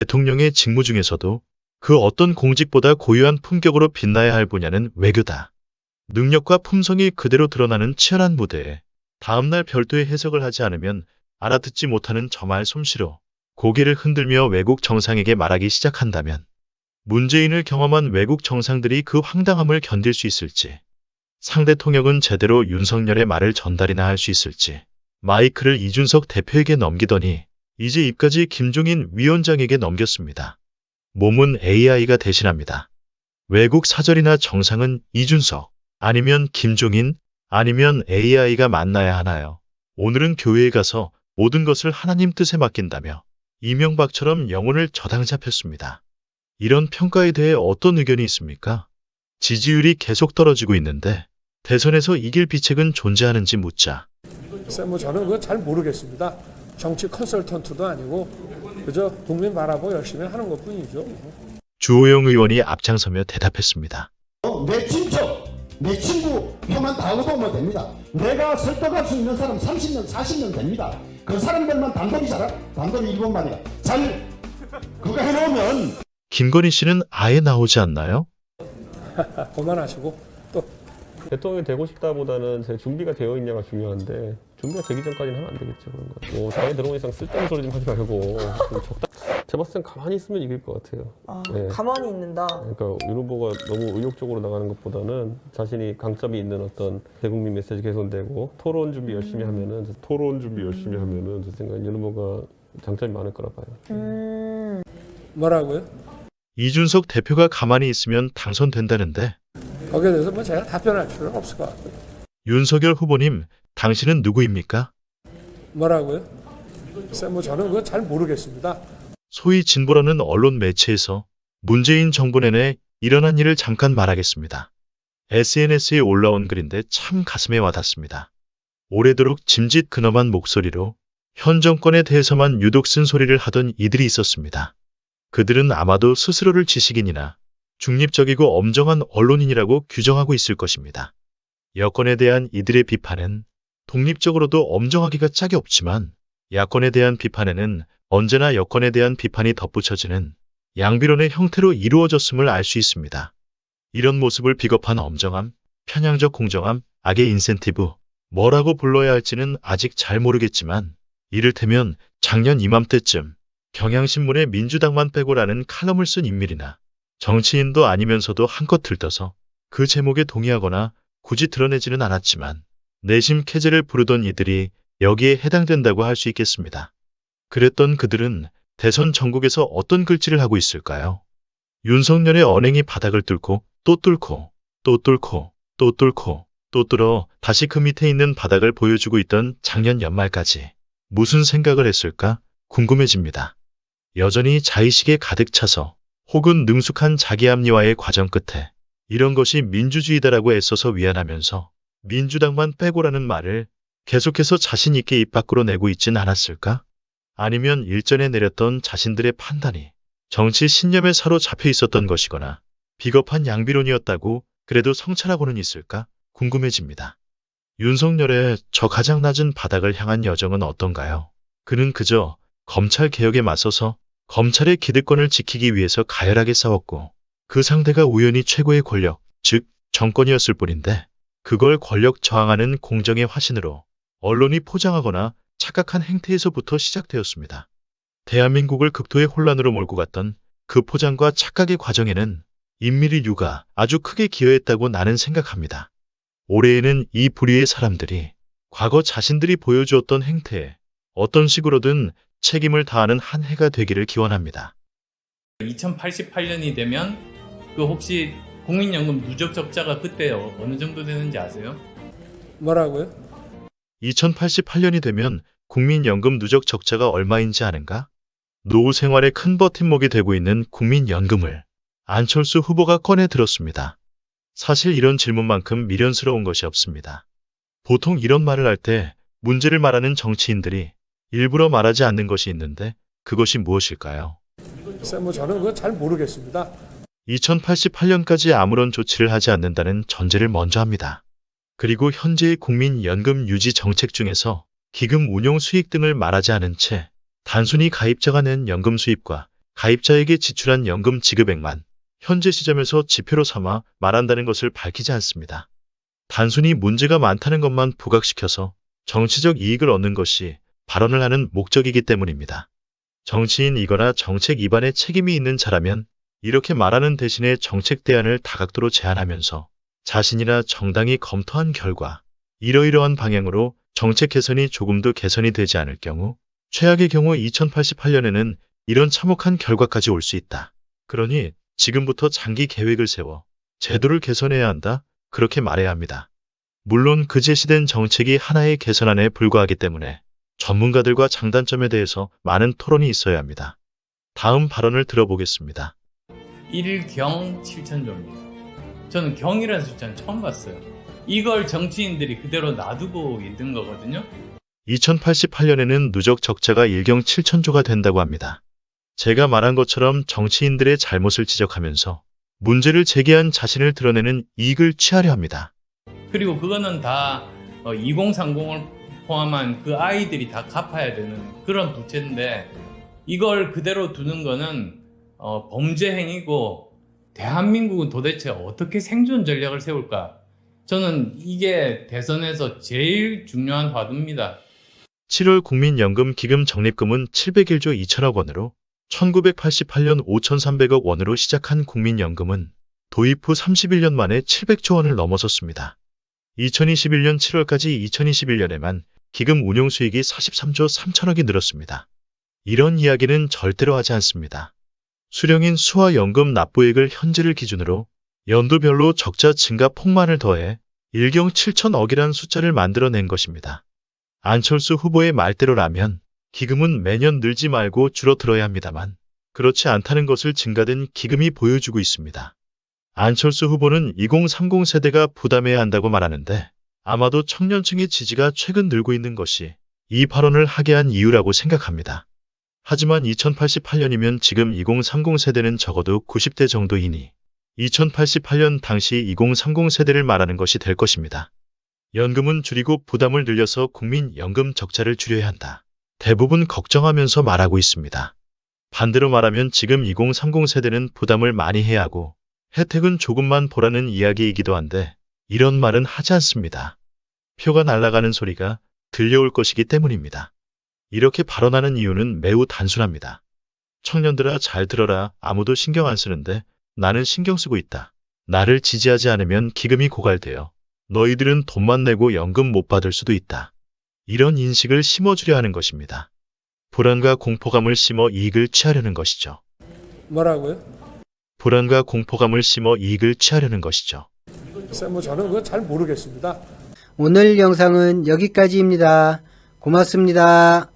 대통령의 직무 중에서도 그 어떤 공직보다 고유한 품격으로 빛나야 할 분야는 외교다. 능력과 품성이 그대로 드러나는 치열한 무대에 다음날 별도의 해석을 하지 않으면 알아듣지 못하는 저 말 솜씨로 고개를 흔들며 외국 정상에게 말하기 시작한다면 문재인을 경험한 외국 정상들이 그 황당함을 견딜 수 있을지, 상대 통역은 제대로 윤석열의 말을 전달이나 할 수 있을지, 마이크를 이준석 대표에게 넘기더니 이제 입까지 김종인 위원장에게 넘겼습니다. 몸은 AI가 대신합니다. 외국 사절이나 정상은 이준석, 아니면 김종인, 아니면 AI가 만나야 하나요? 오늘은 교회에 가서 모든 것을 하나님 뜻에 맡긴다며 이명박처럼 영혼을 저당 잡혔습니다. 이런 평가에 대해 어떤 의견이 있습니까? 지지율이 계속 떨어지고 있는데 대선에서 이길 비책은 존재하는지 묻자. 글쎄 저는 그거 잘 모르겠습니다. 정치 컨설턴트도 아니고 그저 국민 바라보고 열심히 하는 것뿐이죠. 주호영 의원이 앞장서며 대답했습니다. 내 친척, 내 친구 표만 다 얻어오면 됩니다. 내가 설득할 수 있는 사람 30년, 40년 됩니다. 그 사람들만 단돌이 단돌이 일본만이야. 잘 그거 해놓으면. 김건희 씨는 아예 나오지 않나요? 그만하시고 또 대통령이 되고 싶다보다는 제 준비가 되어 있냐가 중요한데 준비가 되기 전까지는 하면 안 되겠죠. 그런 거. 뭐 당에 들어온 이상 쓸데없는 소리 좀 하지 말고 좀 제가 봤을 땐 가만히 있으면 이길 것 같아요. 네. 가만히 있는다. 그러니까 윤 후보가 너무 의욕적으로 나가는 것보다는 자신이 강점이 있는 어떤 대국민 메시지 개선되고 토론 준비 열심히 하면은 제 생각엔 윤 후보가 장점이 많을 거라 봐요. 뭐라고요? 이준석 대표가 가만히 있으면 당선된다는데 거기에 대해서 뭐 제가 답변할 필요는 없을 것 같고요. 윤석열 후보님, 당신은 누구입니까? 뭐라고요? 글쎄 저는 그거 잘 모르겠습니다. 소위 진보라는 언론 매체에서 문재인 정부 내내 일어난 일을 잠깐 말하겠습니다. SNS에 올라온 글인데 참 가슴에 와닿습니다. 오래도록 짐짓 근엄한 목소리로 현 정권에 대해서만 유독 쓴소리를 하던 이들이 있었습니다. 그들은 아마도 스스로를 지식인이나 중립적이고 엄정한 언론인이라고 규정하고 있을 것입니다. 여권에 대한 이들의 비판은 독립적으로도 엄정하기가 짝이 없지만 야권에 대한 비판에는 언제나 여권에 대한 비판이 덧붙여지는 양비론의 형태로 이루어졌음을 알 수 있습니다. 이런 모습을 비겁한 엄정함, 편향적 공정함, 악의 인센티브, 뭐라고 불러야 할지는 아직 잘 모르겠지만 이를테면 작년 이맘때쯤 경향신문에 민주당만 빼고라는 칼럼을 쓴 인물이나 정치인도 아니면서도 한껏 들떠서 그 제목에 동의하거나 굳이 드러내지는 않았지만 내심 캐제를 부르던 이들이 여기에 해당된다고 할 수 있겠습니다. 그랬던 그들은 대선 전국에서 어떤 글짓을 하고 있을까요? 윤석열의 언행이 바닥을 뚫고 또 뚫고 또 뚫고 또 뚫고 또 뚫어 다시 그 밑에 있는 바닥을 보여주고 있던 작년 연말까지 무슨 생각을 했을까 궁금해집니다. 여전히 자의식에 가득 차서 혹은 능숙한 자기합리화의 과정 끝에 이런 것이 민주주의다라고 애써서 위안하면서 민주당만 빼고라는 말을 계속해서 자신 있게 입 밖으로 내고 있진 않았을까? 아니면 일전에 내렸던 자신들의 판단이 정치 신념에 사로잡혀 있었던 것이거나 비겁한 양비론이었다고 그래도 성찰하고는 있을까 궁금해집니다. 윤석열의 저 가장 낮은 바닥을 향한 여정은 어떤가요? 그는 그저 검찰 개혁에 맞서서 검찰의 기득권을 지키기 위해서 가열하게 싸웠고 그 상대가 우연히 최고의 권력, 즉 정권이었을 뿐인데 그걸 권력 저항하는 공정의 화신으로 언론이 포장하거나 착각한 행태에서부터 시작되었습니다. 대한민국을 극도의 혼란으로 몰고 갔던 그 포장과 착각의 과정에는 인민의류가 아주 크게 기여했다고 나는 생각합니다. 올해에는 이 불의의 사람들이 과거 자신들이 보여주었던 행태에 어떤 식으로든 책임을 다하는 한 해가 되기를 기원합니다. 2088년이 되면 그 혹시 국민연금 누적 적자가 그때 어느 정도 되는지 아세요? 뭐라고요? 2088년이 되면 국민연금 누적 적자가 얼마인지 아는가? 노후 생활에 큰 버팀목이 되고 있는 국민연금을 안철수 후보가 꺼내 들었습니다. 사실 이런 질문만큼 미련스러운 것이 없습니다. 보통 이런 말을 할 때 문제를 말하는 정치인들이 일부러 말하지 않는 것이 있는데 그것이 무엇일까요? 글쎄 저는 그거 잘 모르겠습니다. 2088년까지 아무런 조치를 하지 않는다는 전제를 먼저 합니다. 그리고 현재의 국민연금 유지 정책 중에서 기금 운용 수익 등을 말하지 않은 채 단순히 가입자가 낸 연금 수입과 가입자에게 지출한 연금 지급액만 현재 시점에서 지표로 삼아 말한다는 것을 밝히지 않습니다. 단순히 문제가 많다는 것만 부각시켜서 정치적 이익을 얻는 것이 발언을 하는 목적이기 때문입니다. 정치인이거나 정책 위반에 책임이 있는 자라면 이렇게 말하는 대신에 정책 대안을 다각도로 제안하면서 자신이나 정당이 검토한 결과 이러이러한 방향으로 정책 개선이 조금도 개선이 되지 않을 경우 최악의 경우 2088년에는 이런 참혹한 결과까지 올 수 있다. 그러니 지금부터 장기 계획을 세워 제도를 개선해야 한다. 그렇게 말해야 합니다. 물론 그 제시된 정책이 하나의 개선안에 불과하기 때문에 전문가들과 장단점에 대해서 많은 토론이 있어야 합니다. 다음 발언을 들어보겠습니다. 1경 7천조입니다. 저는 경이라는 숫자는 처음 봤어요. 이걸 정치인들이 그대로 놔두고 있는 거거든요. 2088년에는 누적 적자가 1경 7천조가 된다고 합니다. 제가 말한 것처럼 정치인들의 잘못을 지적하면서 문제를 제기한 자신을 드러내는 이익을 취하려 합니다. 그리고 그거는 다 2030을 포함한 그 아이들이 다 갚아야 되는 그런 부채인데 이걸 그대로 두는 거는 범죄 행위고 대한민국은 도대체 어떻게 생존 전략을 세울까? 저는 이게 대선에서 제일 중요한 화두입니다. 7월 국민연금 기금 적립금은 701조 2천억 원으로 1988년 5,300억 원으로 시작한 국민연금은 도입 후 31년 만에 700조 원을 넘어섰습니다. 2021년 7월까지 2021년에만 기금 운용 수익이 43조 3천억이 늘었습니다. 이런 이야기는 절대로 하지 않습니다. 수령인 수와 연금 납부액을 현재를 기준으로 연도별로 적자 증가 폭만을 더해 1경 7천억이란 숫자를 만들어낸 것입니다. 안철수 후보의 말대로라면 기금은 매년 늘지 말고 줄어들어야 합니다만 그렇지 않다는 것을 증가된 기금이 보여주고 있습니다. 안철수 후보는 2030 세대가 부담해야 한다고 말하는데 아마도 청년층의 지지가 최근 늘고 있는 것이 이 발언을 하게 한 이유라고 생각합니다. 하지만 2088년이면 지금 2030 세대는 적어도 90대 정도이니 2088년 당시 2030 세대를 말하는 것이 될 것입니다. 연금은 줄이고 부담을 늘려서 국민 연금 적자를 줄여야 한다. 대부분 걱정하면서 말하고 있습니다. 반대로 말하면 지금 2030 세대는 부담을 많이 해야 하고 혜택은 조금만 보라는 이야기이기도 한데 이런 말은 하지 않습니다. 표가 날아가는 소리가 들려올 것이기 때문입니다. 이렇게 발언하는 이유는 매우 단순합니다. 청년들아 잘 들어라. 아무도 신경 안 쓰는데 나는 신경 쓰고 있다. 나를 지지하지 않으면 기금이 고갈되어 너희들은 돈만 내고 연금 못 받을 수도 있다. 이런 인식을 심어주려 하는 것입니다. 불안과 공포감을 심어 이익을 취하려는 것이죠. 뭐라고요? 불안과 공포감을 심어 이익을 취하려는 것이죠. 글쎄, 저는 그거 잘 모르겠습니다. 오늘 영상은 여기까지입니다. 고맙습니다.